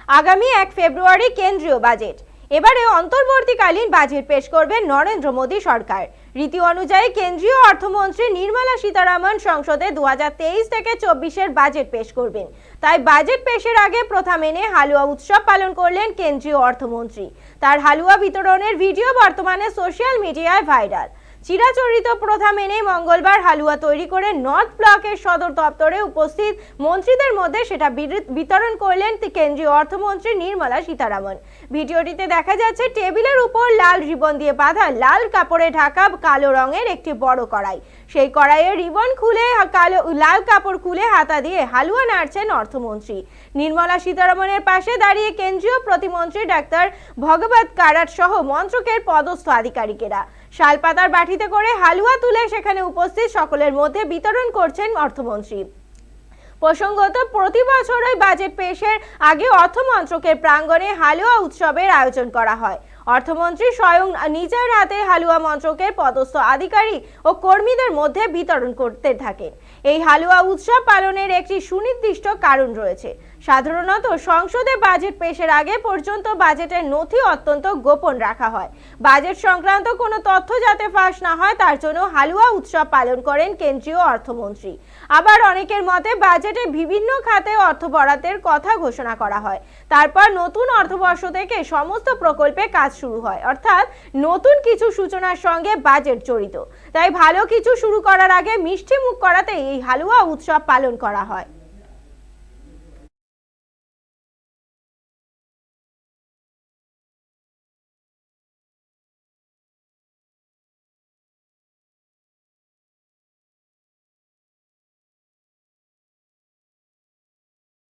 আগামী 1 ফেব্রুয়ারি কেন্দ্রীয় বাজেট। এবারে অন্তর্বর্তীকালীন বাজেট পেশ করবেন নরেন্দ্র মোদী সরকার। রীতি অনুযায়ী কেন্দ্রীয় অর্থমন্ত্রী নির্মলা সীতারামন সংসদে 2023 থেকে 24-এর বাজেট পেশ করবেন। তাই বাজেট পেশের আগে প্রথা মেনে হালুয়া উৎসব পালন করলেন কেন্দ্রীয় অর্থমন্ত্রী। তার হালুয়া বিতরণের ভিডিও বর্তমানে সোশ্যাল মিডিয়ায় ভাইরাল। চিরাচরিত প্রথা মেনে মঙ্গলবার হালুয়া তৈরি করে নর্থ ব্লকের সদর দপ্তরে উপস্থিত মন্ত্রীদের মধ্যে সেটা বিতরণ করলেন কেন্দ্রীয় অর্থমন্ত্রী নির্মলা সীতারামন। ভিডিওটিতে দেখা যাচ্ছে টেবিলের উপর লাল রিবন দিয়ে বাঁধা লাল কাপড়ে ঢাকা কালো রঙের একটি বড় কড়াই। সেই কড়াইয়ের রিবন খুলে লাল কাপড় খুলে হাতা দিয়ে হালুয়া নাড়ছেন অর্থমন্ত্রী। নির্মলা সীতারামনের পাশে দাঁড়িয়ে কেন্দ্রীয় প্রতিমন্ত্রী ডাক্তার ভগবত কারাট সহ মন্ত্রকের পদস্থ আধিকারিকেরা শালপাতার বাটিতে করে হালুয়া তুলে সেখানে উপস্থিত সকলের মধ্যে বিতরণ করছেন অর্থমন্ত্রী। প্রসঙ্গত, প্রতি বছরই বাজেট পেশের আগে অর্থ মন্ত্রকের প্রাঙ্গণে হালুয়া উৎসবের আয়োজন করা হয়। অর্থমন্ত্রী স্বয়ং নিজের হাতে হালুয়া মন্ত্রকের পদস্থ আধিকারিক ও কর্মীদের মধ্যে বিতরণ করতে থাকেন। এই হালুয়া উৎসব পালনের একটি সুনির্দিষ্ট কারণ রয়েছে। সাধারণত সংসদে বাজেট পেশের আগে পর্যন্ত বাজেটের নথি অত্যন্ত গোপন রাখা হয়। বাজেট সংক্রান্ত কোনো তথ্য যাতে ফাঁস না হয় তার জন্য হালুয়া উৎসব পালন করেন কেন্দ্রীয় অর্থমন্ত্রী। আবার অনেকের মতে বাজেটে বিভিন্ন খাতে অর্থ বরাদ্দের কথা ঘোষণা করা হয়, তারপর নতুন অর্থবর্ষ থেকে সমস্ত প্রকল্পে কাজ শুরু হয়, অর্থাৎ নতুন কিছু সূচনার সঙ্গে বাজেট জড়িত। তাই ভালো কিছু শুরু করার আগে মিষ্টি মুখ করাতে এই হালুয়া উৎসব পালন করা হয়।